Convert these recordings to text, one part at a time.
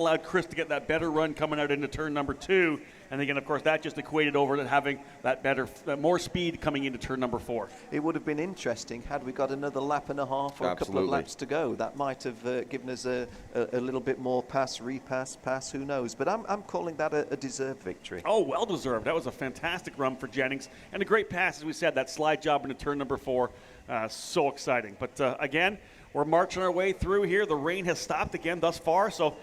allowed Chris to get that better run coming out into turn number 2. And again, of course, that just equated over to having that more speed coming into turn number 4. It would have been interesting had we got another lap and a half or a couple of laps to go. That might have given us a little bit more repass, who knows. But I'm calling that a deserved victory. Oh, well deserved. That was a fantastic run for Jennings. And a great pass, as we said, that slide job into turn number 4. So exciting. But again, we're marching our way through here. The rain has stopped again thus far, so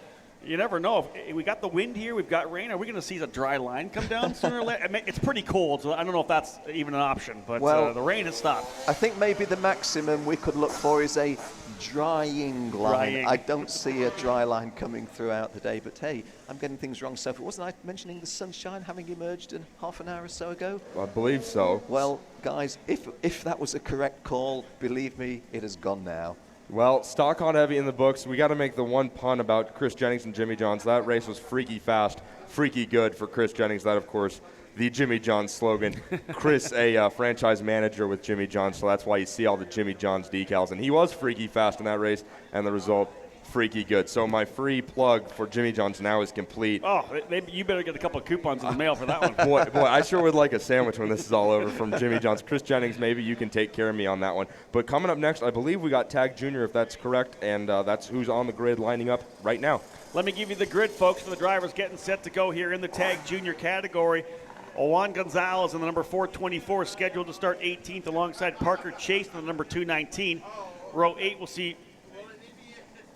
you never know. If we got the wind here, we've got rain. Are we going to see a dry line come down sooner or later? I mean, it's pretty cold, so I don't know if that's even an option. But the rain has stopped. I think maybe the maximum we could look for is a drying line. I don't see a dry line coming throughout the day. But hey, I'm getting things wrong so far. Wasn't I mentioning the sunshine having emerged half an hour or so ago? I believe so. Well, guys, if that was a correct call, believe me, it has gone now. Well, stock on heavy in the books. We got to make the one pun about Chris Jennings and Jimmy Johns. That race was freaky fast, freaky good for Chris Jennings. That, of course, the Jimmy Johns slogan. Chris, a franchise manager with Jimmy Johns, so that's why you see all the Jimmy Johns decals. And he was freaky fast in that race, and the result, freaky good. So my free plug for Jimmy Johns now is complete. Oh, you better get a couple of coupons in the mail for that one. Boy, I sure would like a sandwich when this is all over from Jimmy Johns. Chris Jennings, maybe you can take care of me on that one. But coming up next, I believe we got Tag Junior, if that's correct, and that's who's on the grid lining up right now. Let me give you the grid, folks, for the drivers getting set to go here in the Tag Junior category. Juan Gonzalez in the number 424 scheduled to start 18th alongside Parker Chase in the number 219. Row 8 will see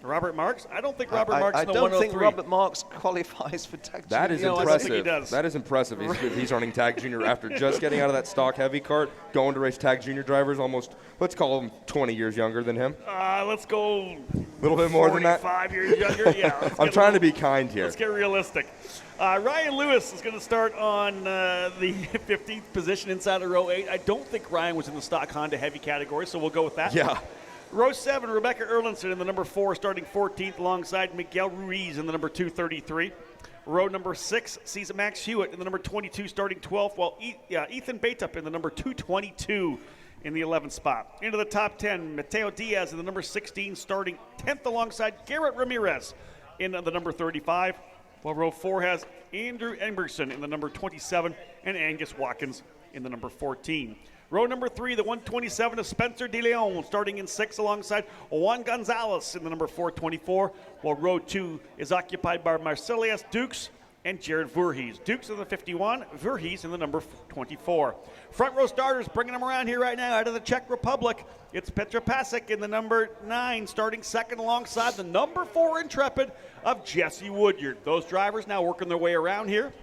Robert Marks? I don't think Robert Marks is the 103. I don't think Robert Marks qualifies for Tag Junior. That is impressive. I don't think he does. That is impressive. He's running Tag Junior after just getting out of that stock heavy cart, going to race Tag Junior drivers almost, let's call him 20 years younger than him. Let's go a little bit more than that. 45 years younger? Yeah. I'm trying to be kind here. Let's get realistic. Ryan Lewis is going to start on the 15th position inside of row 8. I don't think Ryan was in the stock Honda heavy category, so we'll go with that. Yeah. Row 7, Rebecca Erlinson in the number 4, starting 14th alongside Miguel Ruiz in the number 233. Row number 6 sees Max Hewitt in the number 22, starting 12th, while Ethan Batup in the number 222 in the 11th spot. Into the top 10, Mateo Diaz in the number 16, starting 10th alongside Garrett Ramirez in the number 35. While row 4 has Andrew Emberson in the number 27 and Angus Watkins in the number 14. Row number 3, the 127 of Spencer De Leon, starting in 6th alongside Juan Gonzalez in the number 424, while row 2 is occupied by Marcelius Dukes and Jared Voorhees. Dukes in the 51, Voorhees in the number 24. Front row starters bringing them around here right now out of the Czech Republic. It's Petra Pasek in the number 9, starting 2nd alongside the number 4 Intrepid of Jesse Woodyard. Those drivers now working their way around here.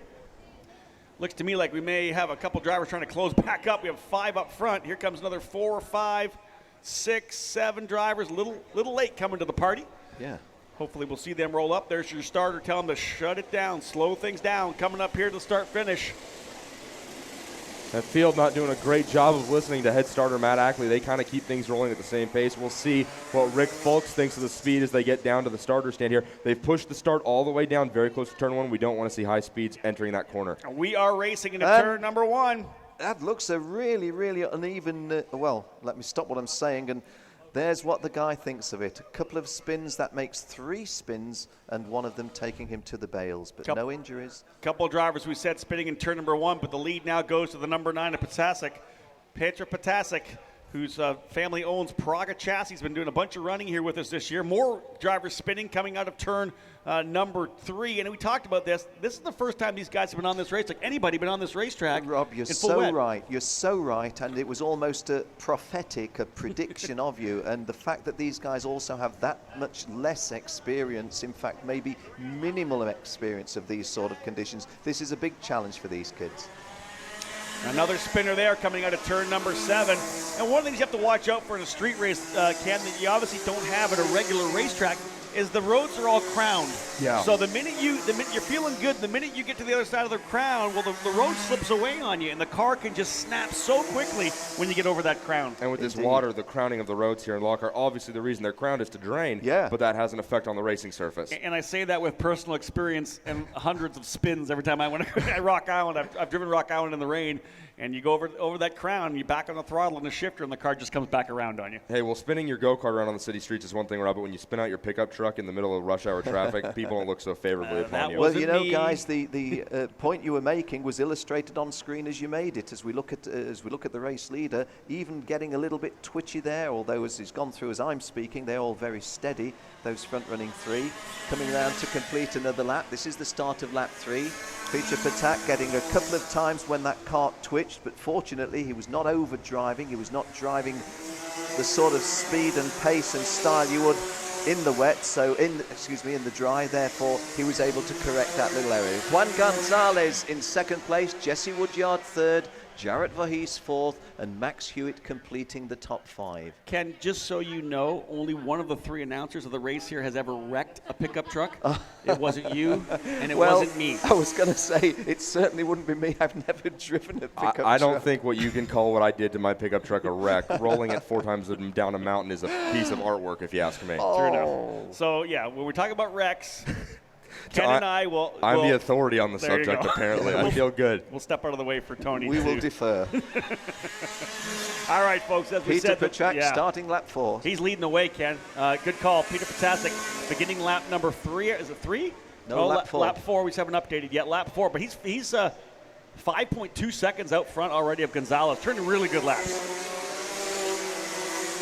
Looks to me like we may have a couple drivers trying to close back up. We have 5 up front. Here comes another 4, 5, 6, 7 drivers. Little late coming to the party. Yeah. Hopefully we'll see them roll up. There's your starter. Tell them to shut it down, slow things down. Coming up here to start-finish. That field not doing a great job of listening to head starter Matt Ackley. They kind of keep things rolling at the same pace. We'll see what Rick Fulks thinks of the speed as they get down to the starter stand here. They've pushed the start all the way down, very close to turn 1. We don't want to see high speeds entering that corner. We are racing into turn number 1. That looks a really, really uneven, well, let me stop what I'm saying, and there's what the guy thinks of it. A couple of spins, that makes 3 spins, and one of them taking him to the bales, but no injuries. Couple of drivers we said spinning in turn number 1, but the lead now goes to the number 9 of Patasek. Petra Patasek, whose family owns Praga Chassis. He's been doing a bunch of running here with us this year. More drivers spinning coming out of turn number 3. And we talked about this. This is the first time these guys have been on this race, like anybody been on this racetrack. Rob, you're so right. You're so right. And it was almost a prophetic, a prediction of you. And the fact that these guys also have that much less experience, in fact, maybe minimal experience of these sort of conditions, this is a big challenge for these kids. Another spinner there coming out of turn number 7. And one of the things you have to watch out for in a street race, Ken, that you obviously don't have at a regular racetrack, is the roads are all crowned. Yeah. So the minute you're feeling good, the minute you get to the other side of the crown, well, the road slips away on you, and the car can just snap so quickly when you get over that crown. And with this water, the crowning of the roads here in Lockhart, obviously the reason they're crowned is to drain. Yeah. But that has an effect on the racing surface. And I say that with personal experience and hundreds of spins every time I went to Rock Island. I've driven Rock Island in the rain. And you go over that crown, you back on the throttle and the shifter, and the car just comes back around on you. Hey, well, spinning your go-kart around on the city streets is one thing, Rob, but when you spin out your pickup truck, truck in the middle of rush hour traffic, people don't look so favorably upon you. Well, you know, me. guys, the point you were making was illustrated on screen as you made it. As we look at the race leader, even getting a little bit twitchy there. Although as he's gone through as I'm speaking, they're all very steady. Those front-running three coming around to complete another lap. This is the start of lap 3. Peter Patak getting a couple of times when that cart twitched, but fortunately he was not overdriving. He was not driving the sort of speed and pace and style you would in the wet, so in the dry. Therefore, he was able to correct that little error. Juan Gonzalez in second place, Jesse Woodyard third, Jarrett Vahis fourth, and Max Hewitt completing the top 5. Ken, just so you know, only one of the 3 announcers of the race here has ever wrecked a pickup truck. It wasn't you, and it wasn't me. I was going to say, it certainly wouldn't be me. I've never driven a pickup truck. I don't think what you can call what I did to my pickup truck a wreck. Rolling it 4 times down a mountain is a piece of artwork, if you ask me. True enough. So, yeah, when we're talking about wrecks, Ken and I will... I'm the authority on the subject, apparently. I feel good. We'll step out of the way for Tony. We will defer. All right, folks. As we Peter said, Patak starting lap 4. He's leading the way, Ken. Good call. Peter Patasek beginning lap number 3. Is it 3? No, lap 4. Lap 4. We just haven't updated yet. Lap 4. But he's 5.2 seconds out front already of Gonzalez. Turning really good laps.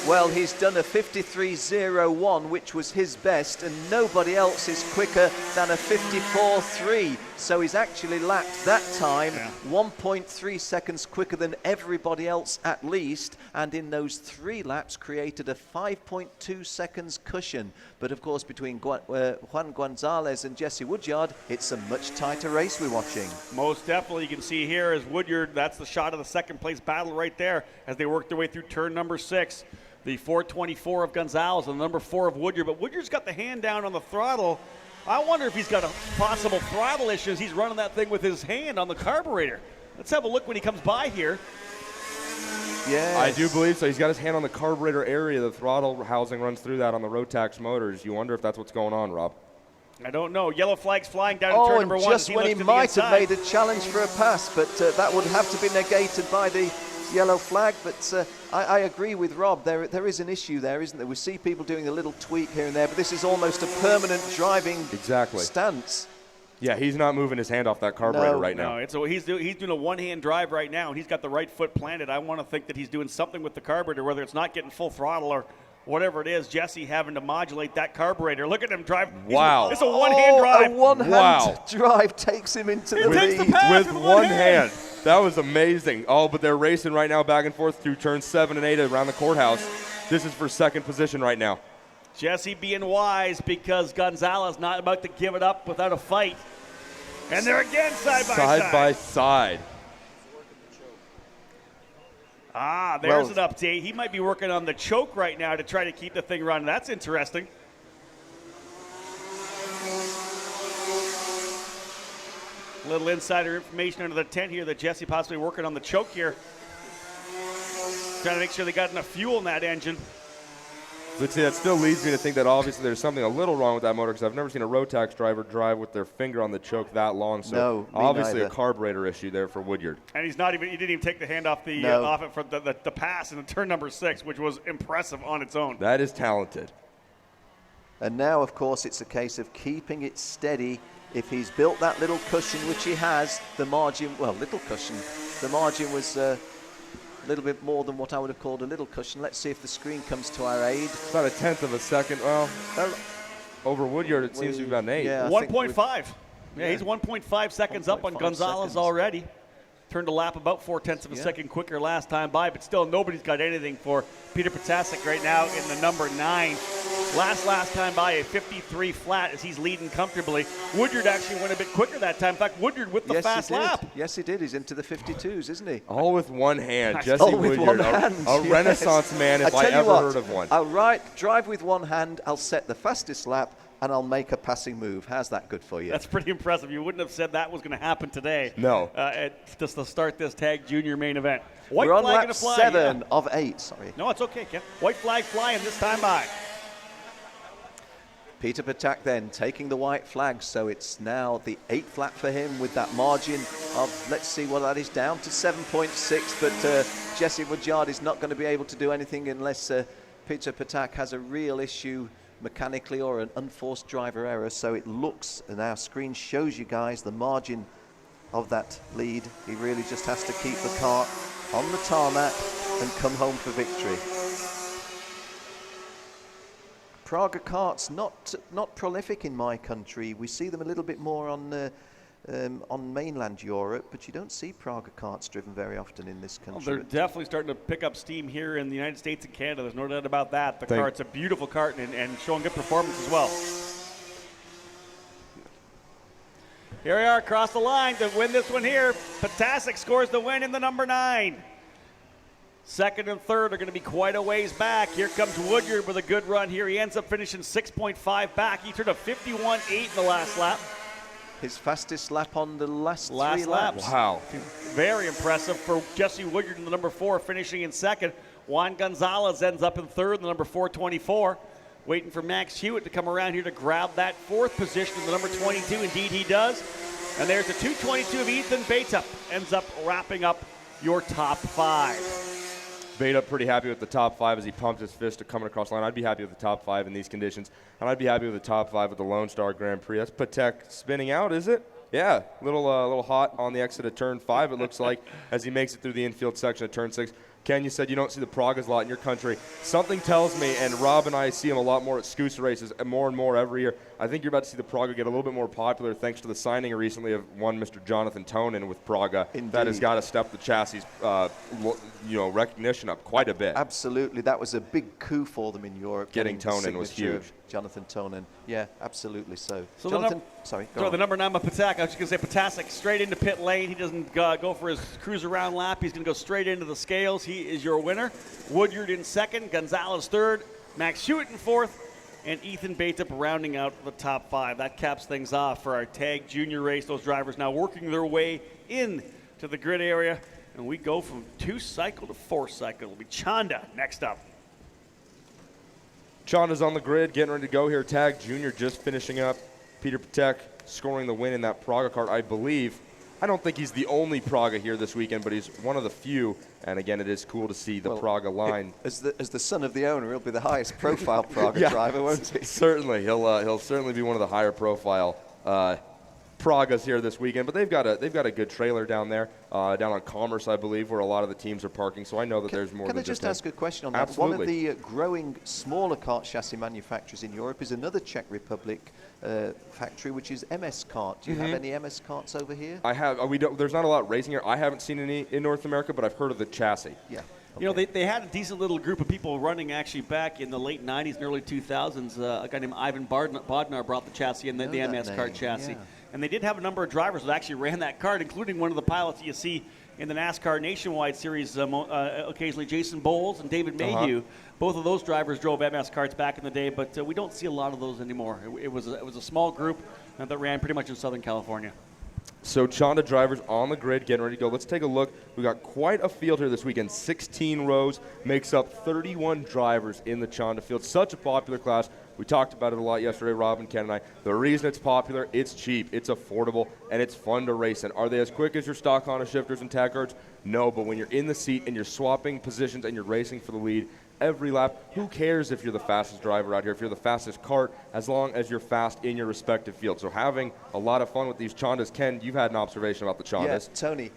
Well, he's done a 53.01, which was his best, and nobody else is quicker than a 54.3. So he's actually lapped that time 1.3 seconds quicker than everybody else at least, and in those 3 laps created a 5.2 seconds cushion. But of course, between Juan Gonzalez and Jesse Woodyard, it's a much tighter race we're watching. Most definitely. You can see here is Woodyard. That's the shot of the second place battle right there as they work their way through turn number 6. The 424 of Gonzalez and the number 4 of Woodyard. But Woodyard's got the hand down on the throttle. I wonder if he's got a possible throttle issue as he's running that thing with his hand on the carburetor. Let's have a look when he comes by here. Yeah, I do believe so. He's got his hand on the carburetor area. The throttle housing runs through that on the Rotax motors. You wonder if that's what's going on, Rob. I don't know. Yellow flag's flying down in turn number 1. Just when he might have made a challenge for a pass, but that would have to be negated by the yellow flag. But I agree with Rob. There is an issue there, isn't there? We see people doing a little tweak here and there, but this is almost a permanent driving stance. Yeah, he's not moving his hand off that carburetor right now. No, he's doing a one-hand drive right now, and he's got the right foot planted. I want to think that he's doing something with the carburetor, whether it's not getting full throttle or whatever it is. Jesse having to modulate that carburetor. Look at him drive. Wow. It's a one-hand drive. A one-hand drive takes him into the lead. With one hand. That was amazing. Oh, but they're racing right now back and forth through turns 7 and 8 around the courthouse. This is for second position right now. Jesse being wise because Gonzalez not about to give it up without a fight. And they're again side by side. Side by side. There's an update. He might be working on the choke right now to try to keep the thing running. That's interesting. A little insider information under the tent here that Jesse possibly working on the choke here. Trying to make sure they got enough fuel in that engine. But see, that still leads me to think that obviously there's something a little wrong with that motor because I've never seen a Rotax driver drive with their finger on the choke that long. So no, obviously neither. A carburetor issue there for Woodyard. And he didn't even take the hand off off it for the pass in the turn number 6, which was impressive on its own. That is talented. And now, of course, it's a case of keeping it steady. If he's built that little cushion, which he has, the margin was a little bit more than what I would have called a little cushion. Let's see if the screen comes to our aid. About a tenth of a second. Well, over Woodyard, it seems to be about an 8. Yeah, 1.5. Yeah, he's 1.5 seconds up on Gonzalez already. Turned a lap about 0.4 of a second quicker last time by, but still nobody's got anything for Peter Patasek right now in the number 9. Last time by a 53 flat as he's leading comfortably. Woodyard actually went a bit quicker that time. In fact, Woodyard with the fast lap. Yes, he did. He's into the 52s, isn't he? All with one hand. Jesse Woodyard, a renaissance man if I ever heard of one. I'll drive with one hand, I'll set the fastest lap, and I'll make a passing move. How's that good for you? That's pretty impressive. You wouldn't have said that was going to happen today. No. Just to start this tag junior main event. White We're on flag lap and a fly, 7 of 8, sorry. No, it's okay, Ken. White flag flying this time by. Peter Patak then taking the white flag, so it's now the 8th lap for him with that margin of, let's see what that is, down to 7.6, but Jesse Woodyard is not going to be able to do anything unless Peter Patak has a real issue mechanically or an unforced driver error. So it looks, and our screen shows you guys the margin of that lead. He really just has to keep the car on the tarmac and come home for victory. Praga karts not prolific in my country. We see them a little bit more on mainland Europe, but you don't see Praga karts driven very often in this country. Well, they're definitely starting to pick up steam here in the United States and Canada. There's no doubt about that. The kart's a beautiful kart and showing good performance as well. Here we are across the line to win this one here. Potasic scores the win in the number 9. Second and third are going to be quite a ways back. Here comes Woodyard with a good run here. He ends up finishing 6.5 back. He turned a 51.8 in the last lap. His fastest lap on the last 3 laps. Wow. Very impressive for Jesse Woodyard in the number 4, finishing in second. Juan Gonzalez ends up in third in the number 424. Waiting for Max Hewitt to come around here to grab that 4th position in the number 22. Indeed, he does. And there's the 222 of Ethan Batup. Ends up wrapping up your top 5. Beta pretty happy with the top 5 as he pumped his fist to coming across the line. I'd be happy with the top 5 in these conditions, and I'd be happy with the top 5 at the Lone Star Grand Prix. That's Patek spinning out, is it? Yeah, little hot on the exit of turn 5, it looks like, as he makes it through the infield section of turn 6. Ken, you said you don't see the Pragas a lot in your country. Something tells me, and Rob and I see him a lot more at Scooser races, and more every year. I think you're about to see the Praga get a little bit more popular thanks to the signing recently of one Mr. Jonathan Tonin with Praga. Indeed. That has got to step the chassis, recognition up quite a bit. Absolutely, that was a big coup for them in Europe. Getting the Tonin was signature huge. of Jonathan Tonin, yeah, absolutely so. So Jonathan, sorry, go on. the number 9 of Patak. I was just going to say Potasic straight into pit lane. He doesn't go for his cruise around lap. He's going to go straight into the scales. He is your winner. Woodyard in second, Gonzalez third, Max Hewitt in fourth, and Ethan Batup rounding out the top 5. That caps things off for our tag junior race. Those drivers now working their way in to the grid area, and we go from 2-cycle to 4-cycle. It'll be Chonda next up. Chonda's on the grid, getting ready to go here. Tag Junior just finishing up. Peter Patek scoring the win in that Praga kart, I believe. I don't think he's the only Praga here this weekend, but he's one of the few. And again, it is cool to see the Praga line. As the son of the owner, he'll be the highest profile Praga driver, won't he? Certainly, he'll certainly be one of the higher profile Pragas here this weekend. But they've got a good trailer down there, down on Commerce, I believe, where a lot of the teams are parking. So I know that there's more. Can I just ask a question on that? Absolutely. One of the growing smaller kart chassis manufacturers in Europe is another Czech Republic factory, which is MS Kart. Do you have any MS Karts over here? I have. There's not a lot racing here. I haven't seen any in North America, but I've heard of the chassis. Yeah. You know, they had a decent little group of people running actually back in the late 90s and early 2000s. A guy named Ivan Bodnar brought the chassis in, the MS Kart chassis. Yeah. And they did have a number of drivers that actually ran that kart, including one of the pilots you see in the NASCAR Nationwide Series, occasionally Jason Bowles and David Mayhew. Both of those drivers drove MS karts back in the day, but we don't see a lot of those anymore. It was a small group that ran pretty much in Southern California. So Chonda drivers on the grid, getting ready to go. Let's take a look. We got quite a field here this weekend. 16 rows, makes up 31 drivers in the Chonda field. Such a popular class. We talked about it a lot yesterday, Rob and Ken and I. The reason it's popular, it's cheap, it's affordable, and it's fun to race in. Are they as quick as your stock Honda shifters and tag karts? No, but when you're in the seat and you're swapping positions and you're racing for the lead every lap, who cares if you're the fastest driver out here, if you're the fastest kart, as long as you're fast in your respective field. So having a lot of fun with these Chondas. Ken, you've had an observation about the Chondas. Yes, Tony,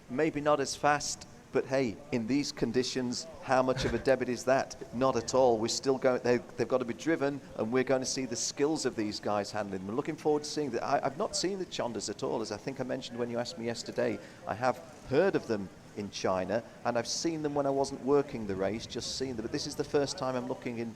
maybe not as fast, but hey, in these conditions, how much of a debit is that? Not at all. We're still going. They've got to be driven, and we're going to see the skills of these guys handling them. We're looking forward to seeing that. I've not seen the Chondas at all, as I think I mentioned when you asked me yesterday. I have heard of them in China, and I've seen them when I wasn't working the race, just seen them. But this is the first time I'm looking in,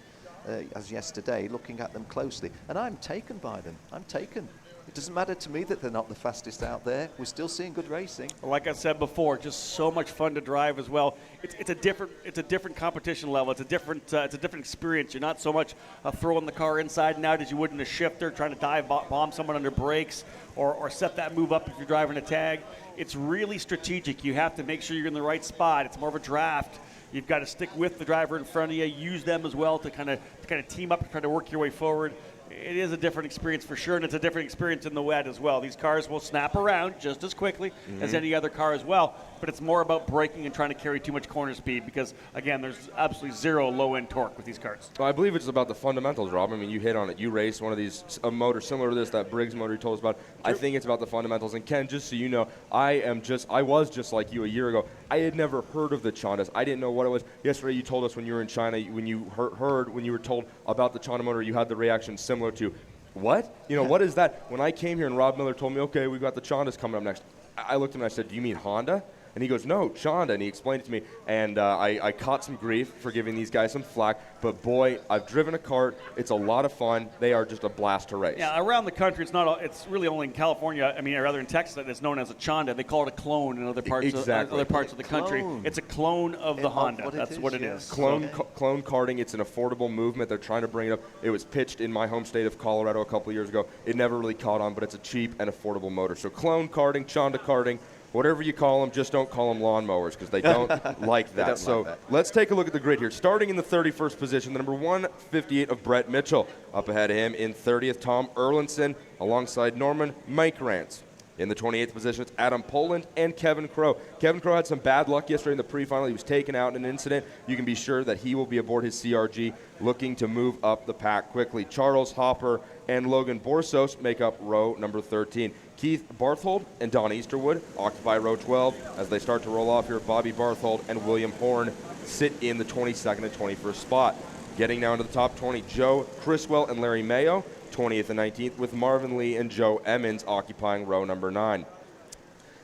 as yesterday, looking at them closely, and I'm taken by them. I'm taken. It doesn't matter to me that they're not the fastest out there. We're still seeing good racing. Like I said before, just so much fun to drive as well. It's a different competition level. It's a different experience. You're not so much throwing the car inside and out as you would in a shifter, trying to dive bomb someone under brakes or set that move up if you're driving a tag. It's really strategic. You have to make sure you're in the right spot. It's more of a draft. You've got to stick with the driver in front of you, use them as well to kind of team up and try to work your way forward. It is a different experience for sure, and it's a different experience in the wet as well. These cars will snap around just as quickly as any other car as well, but it's more about braking and trying to carry too much corner speed because, again, there's absolutely zero low-end torque with these carts. Well, I believe it's about the fundamentals, Rob. I mean, you hit on it. You race one of these, a motor similar to this, that Briggs motor you told us about. I think it's about the fundamentals. And Ken, just so you know, I was just like you a year ago. I had never heard of the Chondas. I didn't know what it was. Yesterday you told us when you were in China, when you when you were told about the Chonda motor, you had the reaction similar to, what? You know, what is that? When I came here and Rob Miller told me, okay, we've got the Chondas coming up next, I looked at him and I said, do you mean Honda? And he goes, no, Chonda. And he explained it to me. And I caught some grief for giving these guys some flack. But, boy, I've driven a cart. It's a lot of fun. They are just a blast to race. Yeah, around the country, it's really only in California, or rather in Texas, that it's known as a Chonda. They call it a clone in other parts, other parts of the country. It's a clone of the Honda. That's what it is. Clone karting. It's an affordable movement. They're trying to bring it up. It was pitched in my home state of Colorado a couple of years ago. It never really caught on, but it's a cheap and affordable motor. So clone karting, Chonda karting, whatever you call them, just don't call them lawnmowers because they don't like that. So let's take a look at the grid here. Starting in the 31st position, the number 158 of Brett Mitchell. Up ahead of him in 30th, Tom Erlinson, alongside Norman Mikrantz. In the 28th position, it's Adam Poland and Kevin Crow. Kevin Crow had some bad luck yesterday in the pre-final. He was taken out in an incident. You can be sure that he will be aboard his CRG looking to move up the pack quickly. Charles Hopper and Logan Borsos make up row number 13. Keith Barthold and Don Easterwood occupy row 12. As they start to roll off here, Bobby Barthold and William Horn sit in the 22nd and 21st spot. Getting down to the top 20, Joe Criswell and Larry Mayo, 20th and 19th, with Marvin Lee and Joe Emmons occupying row number 9.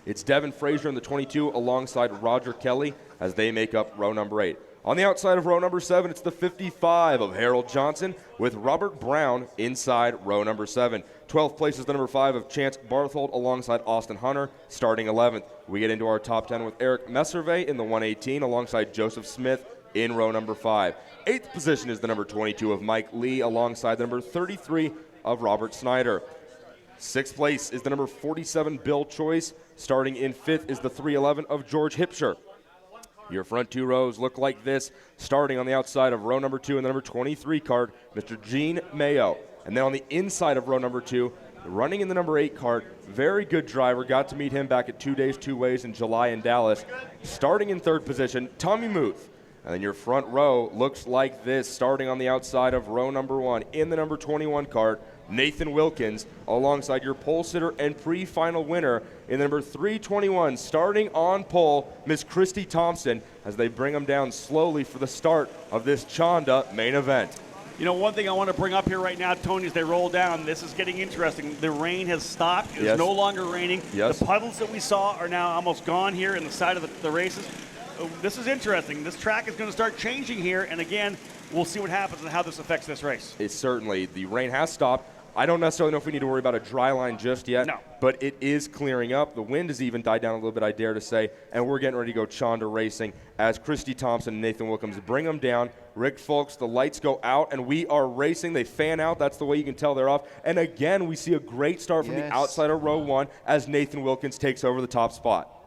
It's Devin Frazier in the 22 alongside Roger Kelly as they make up row number 8. On the outside of row number 7, it's the 55 of Harold Johnson with Robert Brown inside row number 7. 12th place is the number 5 of Chance Barthold alongside Austin Hunter, starting 11th. We get into our top 10 with Eric Messervey in the 118 alongside Joseph Smith in row number 5. 8th position is the number 22 of Mike Lee alongside the number 33 of Robert Snyder. 6th place is the number 47 Bill Choice. Starting in 5th is the 311 of George Hipsher. Your front two rows look like this. Starting on the outside of row number 2 and the number 23 card, Mr. Gene Mayo. And then on the inside of row number 2, running in the number 8 cart, very good driver. Got to meet him back at 2 Days, 2 Ways in July in Dallas. Starting in 3rd position, Tommy Muth. And then your front row looks like this. Starting on the outside of row number 1 in the number 21 cart, Nathan Wilkins, alongside your pole sitter and pre-final winner in the number 321, starting on pole, Miss Christy Thompson, as they bring them down slowly for the start of this Chonda main event. You know, one thing I want to bring up here right now, Tony, as they roll down, this is getting interesting. The rain has stopped. It's no longer raining. Yes. The puddles that we saw are now almost gone here in the side of the races. This is interesting. This track is going to start changing here, and again, we'll see what happens and how this affects this race. It's certainly, the rain has stopped. I don't necessarily know if we need to worry about a dry line just yet, but it is clearing up. The wind has even died down a little bit, I dare to say, and we're getting ready to go Chonda racing as Christy Thompson and Nathan Wilkins bring them down. Rick Folks, the lights go out, and we are racing. They fan out. That's the way you can tell they're off. And again, we see a great start from the outside of row 1 as Nathan Wilkins takes over the top spot.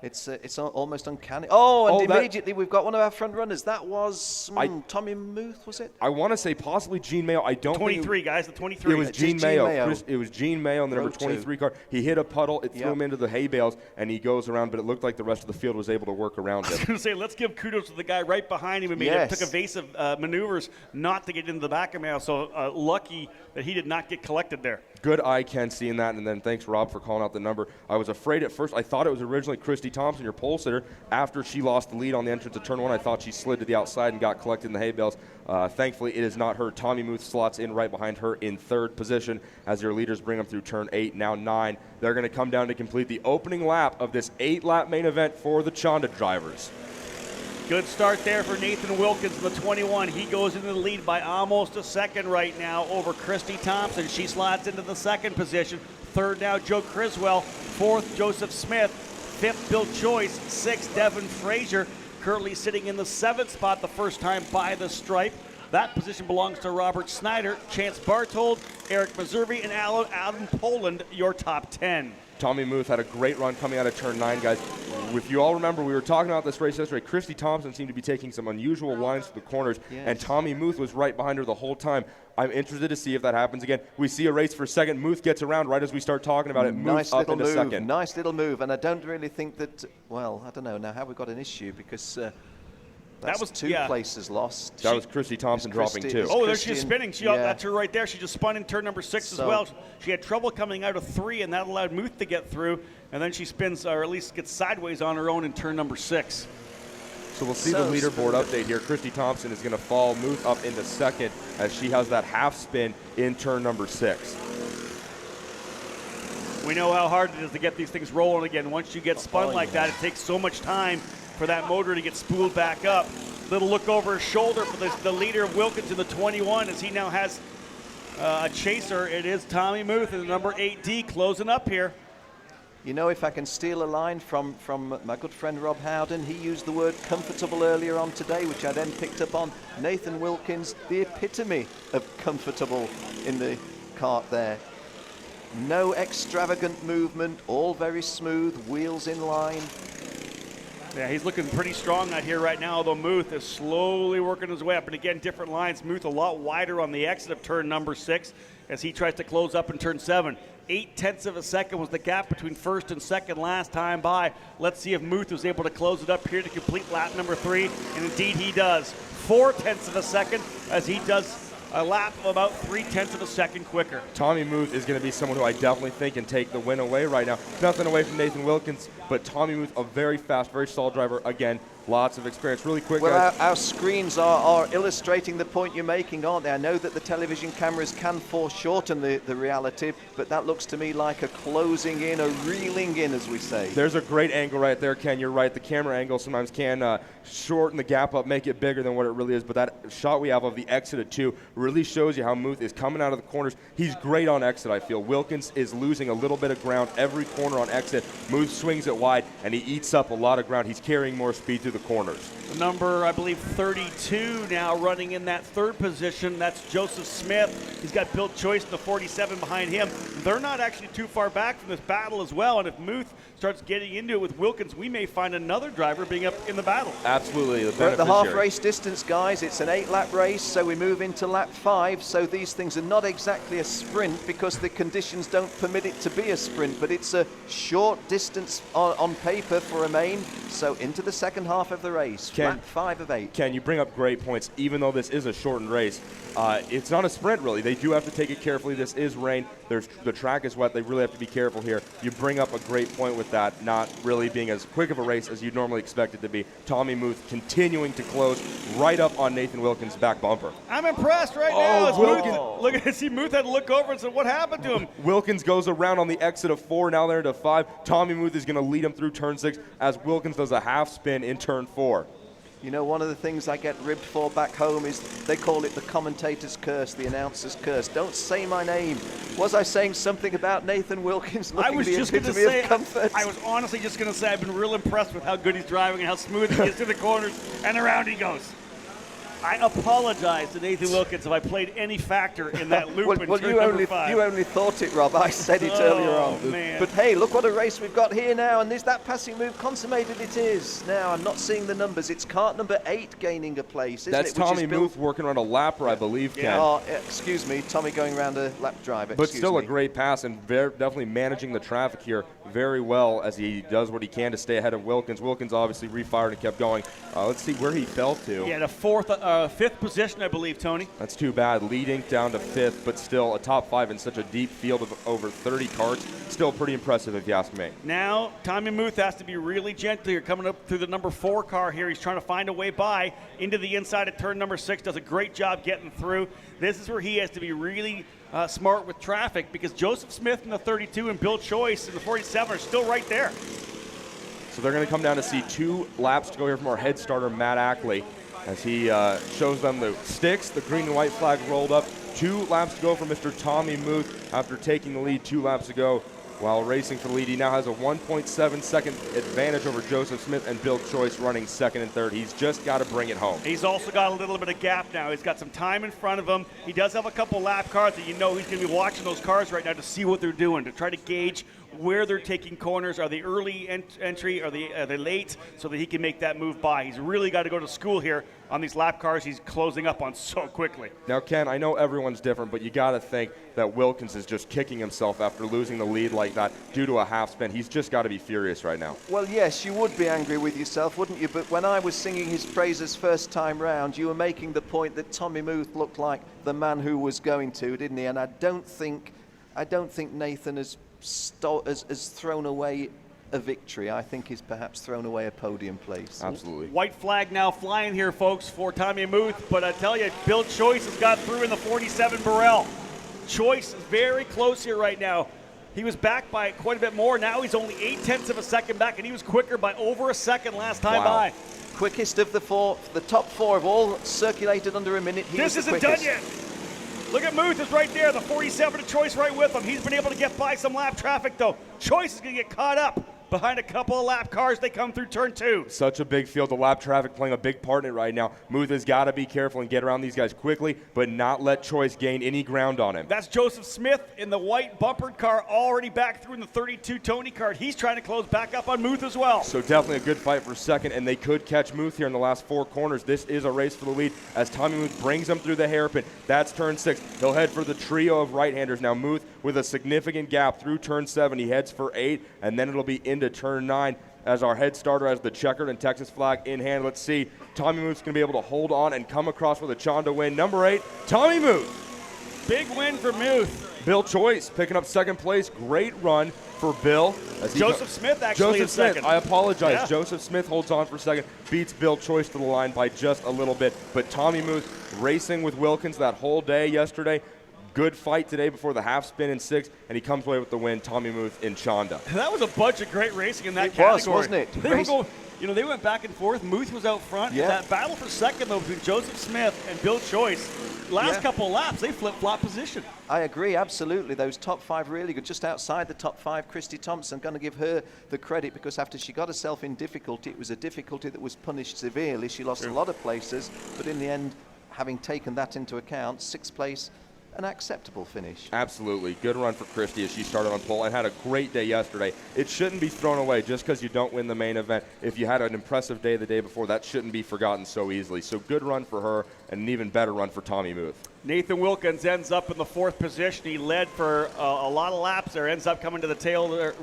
It's almost uncanny. Immediately we've got one of our front runners. That was Tommy Muth, was it? I want to say possibly Gene Mayo. I don't 23, guys, the 23. It was Gene Mayo. It was Gene Mayo in the number 23 car. He hit a puddle. It threw him into the hay bales, and he goes around, but it looked like the rest of the field was able to work around him. I was going to say, let's give kudos to the guy right behind him who took evasive maneuvers not to get into the back of Mayo. So lucky that he did not get collected there. Good eye, Ken, seeing that, and then thanks, Rob, for calling out the number. I was afraid at first. I thought it was originally Christy Thompson, your pole sitter. After she lost the lead on the entrance of turn 1, I thought she slid to the outside and got collected in the hay bales. Thankfully, it is not her. Tommy Muth slots in right behind her in 3rd position as your leaders bring them through turn 8, now 9. They're going to come down to complete the opening lap of this 8-lap main event for the Chonda drivers. Good start there for Nathan Wilkins in the 21. He goes into the lead by almost a second right now over Christy Thompson. She slides into the 2nd position. 3rd now, Joe Criswell. 4th, Joseph Smith. 5th, Bill Choice. 6th, Devin Frazier. Currently sitting in the 7th spot the first time by the stripe. That position belongs to Robert Snyder, Chance Bartold, Eric Meservy, and Adam Poland, your top 10. Tommy Muth had a great run coming out of turn 9, guys. If you all remember, we were talking about this race yesterday. Christy Thompson seemed to be taking some unusual lines to the corners, and Tommy Muth was right behind her the whole time. I'm interested to see if that happens again. We see a race for second. Muth gets around right as we start talking about it. Nice Muth up little into move. second. Nice little move. And I don't really think that, well, I don't know. Now, have we got an issue? Because that was two places lost. That was Christy Thompson dropping two. Oh, there she's spinning. That's her right there. She just spun in turn number 6 as well. She had trouble coming out of 3, and that allowed Muth to get through. And then she spins, or at least gets sideways on her own in turn number 6. So we'll see the leaderboard update here. Christy Thompson is going to fall Muth up into second as she has that half spin in turn number 6. We know how hard it is to get these things rolling again. Once you get spun like that, it takes so much time for that motor to get spooled back up. Little look over his shoulder for the leader of Wilkins in the 21 as he now has a chaser. It is Tommy Muth in the number 8D closing up here. You know, if I can steal a line from my good friend Rob Howden, he used the word comfortable earlier on today, which I then picked up on. Nathan Wilkins, the epitome of comfortable in the kart there. No extravagant movement, all very smooth, wheels in line. Yeah, he's looking pretty strong out here right now, although Muth is slowly working his way up. And again, different lines. Muth a lot wider on the exit of turn number 6 as he tries to close up in turn 7. 0.8 of a second was the gap between first and second last time by. Let's see if Muth was able to close it up here to complete lap number 3, and indeed he does. 0.4 of a second as he does a lap of about 0.3 of a second quicker. Tommy Muth is going to be someone who I definitely think can take the win away right now. Nothing away from Nathan Wilkins, but Tommy Muth, a very fast, very solid driver. Again, lots of experience. Really quick, well, guys. Our screens are illustrating the point you're making, aren't they? I know that the television cameras can foreshorten the reality, but that looks to me like a closing in, a reeling in, as we say. There's a great angle right there, Ken. You're right. The camera angle sometimes can shorten the gap up, make it bigger than what it really is, but that shot we have of the exit at 2 really shows you how Muth is coming out of the corners. He's great on exit, I feel. Wilkins is losing a little bit of ground every corner on exit. Muth swings it wide, and he eats up a lot of ground. He's carrying more speed through the corners. Number, I believe, 32 now running in that third position. That's Joseph Smith. He's got Bill Choice in the 47 behind him. They're not actually too far back from this battle as well, and if Muth starts getting into it with Wilkins, we may find another driver being up in the battle. Absolutely. We're at the half race distance, guys. It's an 8-lap race, so we move into lap 5. So these things are not exactly a sprint because the conditions don't permit it to be a sprint, but it's a short distance on paper for a main. So into the second half of the race, lap 5 of 8. Ken, you bring up great points. Even though this is a shortened race, it's not a sprint, really. They do have to take it carefully. This is rain. The track is wet. They really have to be careful here. You bring up a great point with that, not really being as quick of a race as you'd normally expect it to be. Tommy Muth continuing to close right up on Nathan Wilkins' back bumper. I'm impressed right now. Look at see Muth had to look over and say, what happened to him? Wilkins goes around on the exit of 4, now there to 5. Tommy Muth is going to lead him through turn 6 as Wilkins does a half spin in turn 4. You know, one of the things I get ribbed for back home is they call it the commentator's curse, the announcer's curse. Don't say my name. Was I saying something about Nathan Wilkins looking the epitome of comfort? I was honestly just going to say I've been real impressed with how good he's driving and how smooth he gets through the corners, and around he goes. I apologize to Nathan Wilkins if I played any factor in that loop in turn number 5. You only thought it, Rob. I said it earlier on. Man. But hey, look what a race we've got here now, and is that passing move consummated? It is. Now, I'm not seeing the numbers. It's kart number 8 gaining a place, isn't That's it? Tommy Muth working around a lapper, I believe, Ken. Oh, excuse me, Tommy going around a lap drive. But still a great pass and definitely managing the traffic here very well as he does what he can to stay ahead of Wilkins. Wilkins obviously refired and kept going. Let's see where he fell to. Yeah, the 5th position, I believe, Tony. That's too bad. Leading down to 5th, but still a top 5 in such a deep field of over 30 karts. Still pretty impressive if you ask me. Now, Tommy Muth has to be really gentle here, coming up through the number 4 car here. He's trying to find a way by into the inside at turn number 6. Does a great job getting through. This is where he has to be really smart with traffic because Joseph Smith in the 32 and Bill Choice in the 47 are still right there. So they're going to come down to see 2 laps to go here from our head starter, Matt Ackley, as he shows them the sticks, the green and white flag rolled up. 2 laps to go for Mr. Tommy Muth after taking the lead 2 laps ago. while racing for the lead. He now has a 1.7 second advantage over Joseph Smith and Bill Choice running second and third. He's just got to bring it home. He's also got a little bit of gap now. He's got some time in front of him. He does have a couple lap cars that he's going to be watching those cars right now to see what they're doing, to try to gauge where they're taking corners. Are they early entry? Are they late? So that he can make that move by. He's really got to go to school here on these lap cars he's closing up on so quickly. Now, Ken, I know everyone's different, but you got to think that Wilkins is just kicking himself after losing the lead like that due to a half spin. He's just got to be furious right now. Well, yes, you would be angry with yourself, wouldn't you? But when I was singing his praises first time round, you were making the point that Tommy Muth looked like the man who was going to, didn't he? And I don't think Nathan has thrown away a victory. I think he's perhaps thrown away a podium place. Absolutely. White flag now flying here, folks, for Tommy Muth. But I tell you, Bill Choice has got through in the 47 Burrell. Choice is very close here right now. He was back by quite a bit more. Now he's only 0.8 of a second back, and he was quicker by over a second last time by. Quickest of the four, the top four have all circulated under a minute. This isn't done yet. Look at Muth is right there, the 47 to Choice right with him. He's been able to get by some lap traffic, though. Choice is going to get caught up behind a couple of lap cars. They come through turn 2. Such a big field. The lap traffic playing a big part in it right now. Muth has got to be careful and get around these guys quickly, but not let Choice gain any ground on him. That's Joseph Smith in the white bumpered car, already back through in the 32 Tony card. He's trying to close back up on Muth as well. So definitely a good fight for second, and they could catch Muth here in the last 4 corners. This is a race for the lead as Tommy Muth brings him through the hairpin. That's turn 6. He'll head for the trio of right-handers. Now Muth with a significant gap through turn 7. He heads for 8, and then it'll be into turn 9. As our head starter has the checkered and Texas flag in hand. Let's see. Tommy Muth's going to be able to hold on and come across with a Chonda win. Number 8, Tommy Muth. Big win for Muth. Bill Choice picking up second place. Great run for Bill. Joseph Smith actually Joseph Smith, second. I apologize. Yeah. Joseph Smith holds on for second, beats Bill Choice to the line by just a little bit. But Tommy Muth racing with Wilkins that whole day yesterday. Good fight today before the half spin in 6, and he comes away with the win. Tommy Muth in Chonda. That was a bunch of great racing in that category. It was, wasn't it? They were going, they went back and forth. Muth was out front. Yeah. That battle for second, though, between Joseph Smith and Bill Choice, last couple of laps, they flip-flop position. I agree, absolutely. Those top 5 really good. Just outside the top 5, Christy Thompson, going to give her the credit because after she got herself in difficulty, it was a difficulty that was punished severely. She lost a lot of places, but in the end, having taken that into account, 6th place, an acceptable finish. Absolutely. Good run for Christy as she started on pole and had a great day yesterday. It shouldn't be thrown away just because you don't win the main event. If you had an impressive day the day before, that shouldn't be forgotten so easily. So good run for her and an even better run for Tommy Muth. Nathan Wilkins ends up in the 4th position. He led for a lot of laps there, ends up coming to the tail there,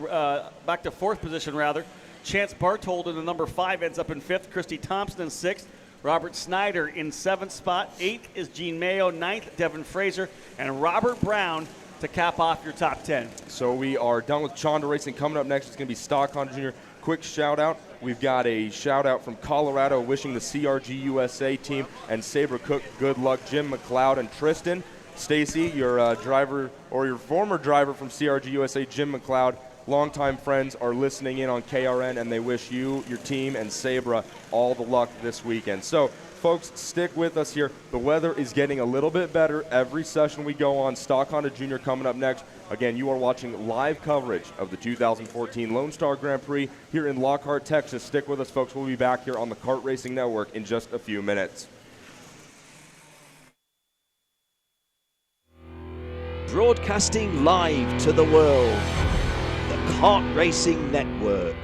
back to 4th position rather. Chance Barthold in the number 5 ends up in 5th. Christy Thompson in 6th. Robert Snyder in 7th spot. 8th is Gene Mayo. 9th, Devin Fraser. And Robert Brown to cap off your top 10. So we are done with Chonda racing. Coming up next is going to be Stock Honda Jr. Quick shout out. We've got a shout out from Colorado wishing the CRG USA team and Sabre Cook good luck. Jim McLeod and Tristan. Stacy, your driver or your former driver from CRG USA, Jim McLeod. Longtime friends are listening in on KRN, and they wish you, your team, and Sabra all the luck this weekend. So, folks, stick with us here. The weather is getting a little bit better every session we go on. Stock Honda Jr. coming up next. Again, you are watching live coverage of the 2014 Lone Star Grand Prix here in Lockhart, Texas. Stick with us, folks. We'll be back here on the Kart Racing Network in just a few minutes. Broadcasting live to the world. The Kart Racing Network.